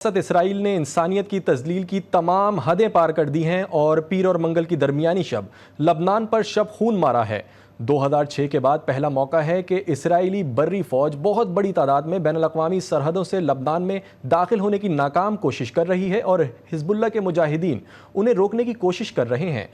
اسرائیل نے انسانیت کی تذلیل کی تمام حدیں پار کر دی ہیں اور پیر اور منگل کی درمیانی شب لبنان پر شب خون مارا ہے۔ 2006 کے بعد پہلا موقع ہے کہ اسرائیلی بری فوج بہت بڑی تعداد میں بین الاقوامی سرحدوں سے لبنان میں داخل ہونے کی ناکام کوشش کر رہی ہے اور حزب اللہ کے مجاہدین انہیں روکنے کی کوشش کر رہے ہیں۔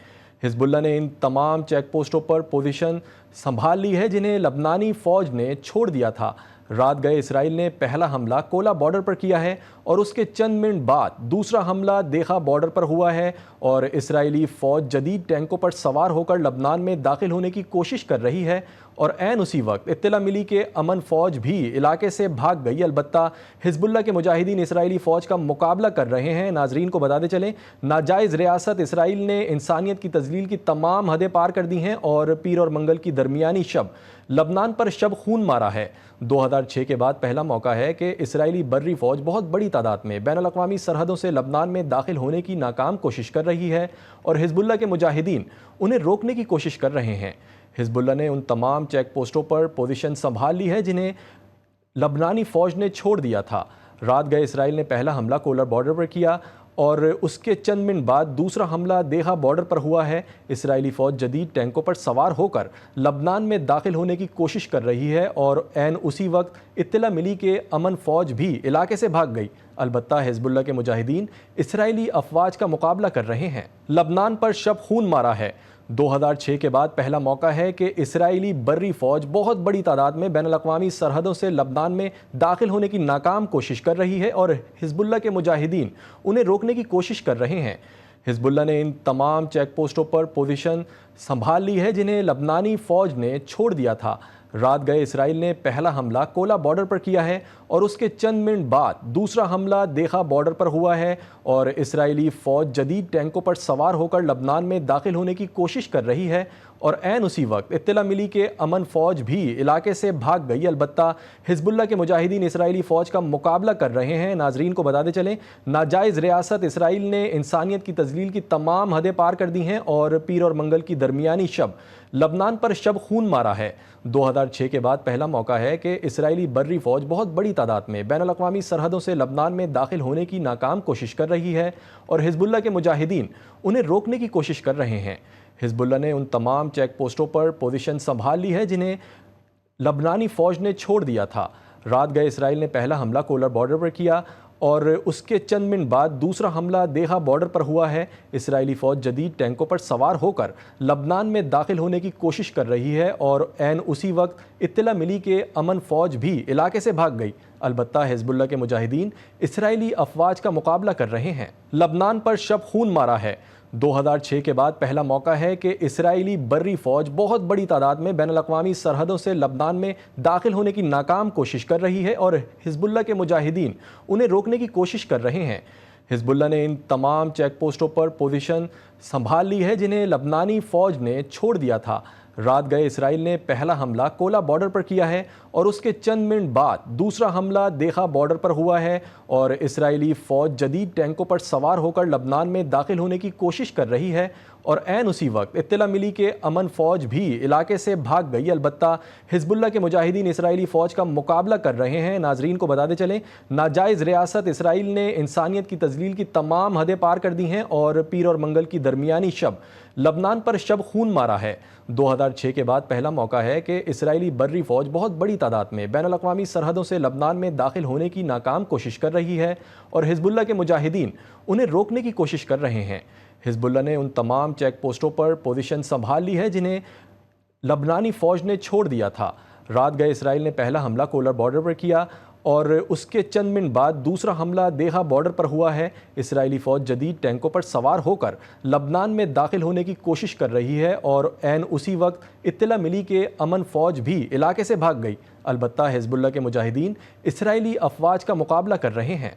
حزب اللہ نے ان تمام چیک پوسٹوں پر پوزیشن سنبھال لی ہے جنہیں لبنانی فوج نے چھوڑ دیا تھا۔ رات گئے اسرائیل نے پہلا حملہ کولا بارڈر پر کیا ہے اور اس کے چند منٹ بعد دوسرا حملہ دیخا بارڈر پر ہوا ہے اور اسرائیلی فوج جدید ٹینکوں پر سوار ہو کر لبنان میں داخل ہونے کی کوشش کر رہی ہے اور عین اسی وقت اطلاع ملی کہ امن فوج بھی علاقے سے بھاگ گئی۔ البتہ حزب اللہ کے مجاہدین اسرائیلی فوج کا مقابلہ کر رہے ہیں۔ ناظرین کو بتاتے چلیں، ناجائز ریاست اسرائیل نے انسانیت کی تذلیل کی تمام حدیں پار کر دی ہیں اور پیر اور منگل کی درمیانی شب لبنان پر شب خون مارا ہے۔ 2006 کے بعد پہلا موقع ہے کہ اسرائیلی بری فوج بہت بڑی تعداد میں بین الاقوامی سرحدوں سے لبنان میں داخل ہونے کی ناکام کوشش کر رہی ہے اور حزب اللہ کے مجاہدین انہیں روکنے کی کوشش کر رہے ہیں۔ حزب اللہ نے ان تمام چیک پوسٹوں پر پوزیشن سنبھال لی ہے جنہیں لبنانی فوج نے چھوڑ دیا تھا۔ رات گئے اسرائیل نے پہلا حملہ کولا بارڈر پر کیا اور اس کے چند منٹ بعد دوسرا حملہ دیخا بارڈر پر ہوا ہے۔ اسرائیلی فوج جدید ٹینکوں پر سوار ہو کر لبنان میں داخل ہونے کی کوشش کر رہی ہے اور عین اسی وقت اطلاع ملی کہ امن فوج بھی علاقے سے بھاگ گئی۔ البتہ حزب اللہ کے مجاہدین اسرائیلی افواج کا مقابلہ کر رہے ہیں۔ لبنان پر شب خون مارا ہے۔ 2006 کے بعد پہلا موقع ہے کہ اسرائیلی بری فوج بہت بڑی تعداد میں بین الاقوامی سرحدوں سے لبنان میں داخل ہونے کی ناکام کوشش کر رہی ہے اور حزب اللہ کے مجاہدین انہیں روکنے کی کوشش کر رہے ہیں۔ حزب اللہ نے ان تمام چیک پوسٹوں پر پوزیشن سنبھال لی ہے جنہیں لبنانی فوج نے چھوڑ دیا تھا۔ رات گئے اسرائیل نے پہلا حملہ کولا بارڈر پر کیا ہے اور اس کے چند منٹ بعد دوسرا حملہ دیخا بارڈر پر ہوا ہے اور اسرائیلی فوج جدید ٹینکوں پر سوار ہو کر لبنان میں داخل ہونے کی کوشش کر رہی ہے اور عین اسی وقت اطلاع ملی کہ امن فوج بھی علاقے سے بھاگ گئی۔ البتہ حزب اللہ کے مجاہدین اسرائیلی فوج کا مقابلہ کر رہے ہیں۔ ناظرین کو بتاتے چلیں، ناجائز ریاست اسرائیل نے انسانیت کی تذلیل کی تمام حدیں پار کر دی ہیں اور پیر اور منگل کی درمیانی شب لبنان پر شب خون مارا ہے۔ 2006 کے بعد پہلا موقع ہے کہ اسرائیلی بری فوج بہت بڑی تعداد میں بین الاقوامی سرحدوں سے لبنان میں داخل ہونے کی ناکام کوشش کر رہی ہے اور حزب اللہ کے مجاہدین انہیں روکنے کی کوشش کر رہے ہیں۔ حزب اللہ نے ان تمام چیک پوسٹوں پر پوزیشن سنبھال لی ہے جنہیں لبنانی فوج نے چھوڑ دیا تھا۔ رات گئے اسرائیل نے پہلا حملہ کولا بارڈر پر کیا اور اس کے چند منٹ بعد دوسرا حملہ دیخا بارڈر پر ہوا ہے۔ اسرائیلی فوج جدید ٹینکوں پر سوار ہو کر لبنان میں داخل ہونے کی کوشش کر رہی ہے اور عین اسی وقت اطلاع ملی کہ امن فوج بھی علاقے سے بھاگ گئی۔ البتہ حزب اللہ کے مجاہدین اسرائیلی افواج کا مقابلہ کر رہے ہیں۔ لبنان پر شب خون مارا ہے۔ 2006 کے بعد پہلا موقع ہے کہ اسرائیلی بری فوج بہت بڑی تعداد میں بین الاقوامی سرحدوں سے لبنان میں داخل ہونے کی ناکام کوشش کر رہی ہے اور حزب اللہ کے مجاہدین انہیں روکنے کی کوشش کر رہے ہیں۔ حزب اللہ نے ان تمام چیک پوسٹوں پر پوزیشن سنبھال لی ہے جنہیں لبنانی فوج نے چھوڑ دیا تھا۔ رات گئے اسرائیل نے پہلا حملہ کولا بارڈر پر کیا ہے اور اس کے چند منٹ بعد دوسرا حملہ دیخا بارڈر پر ہوا ہے اور اسرائیلی فوج جدید ٹینکوں پر سوار ہو کر لبنان میں داخل ہونے کی کوشش کر رہی ہے اور عین اسی وقت اطلاع ملی کہ امن فوج بھی علاقے سے بھاگ گئی۔ البتہ حزب اللہ کے مجاہدین اسرائیلی فوج کا مقابلہ کر رہے ہیں۔ ناظرین کو بتاتے چلیں، ناجائز ریاست اسرائیل نے انسانیت کی تذلیل کی تمام حدیں پار کر دی ہیں اور پیر اور منگل کی درمیانی شب لبنان پر شب خون مارا ہے۔ 2006 کے بعد پہلا موقع ہے کہ اسرائیلی بری فوج بہت بڑی تعداد میں بین الاقوامی سرحدوں سے لبنان میں داخل ہونے کی ناکام کوشش کر رہی ہے اور حزب اللہ کے مجاہدین انہیں روکنے کی کوشش کر رہے ہیں۔ حزب اللہ نے ان تمام چیک پوسٹوں پر پوزیشن سنبھال لی ہے جنہیں لبنانی فوج نے چھوڑ دیا تھا۔ رات گئے اسرائیل نے پہلا حملہ کولا بارڈر پر کیا اور اس کے چند منٹ بعد دوسرا حملہ دیخا بارڈر پر ہوا ہے۔ اسرائیلی فوج جدید ٹینکوں پر سوار ہو کر لبنان میں داخل ہونے کی کوشش کر رہی ہے اور عین اسی وقت اطلاع ملی کہ امن فوج بھی علاقے سے بھاگ گئی۔ البتہ حزب اللہ کے مجاہدین اسرائیلی افواج کا مقابلہ کر رہے ہیں۔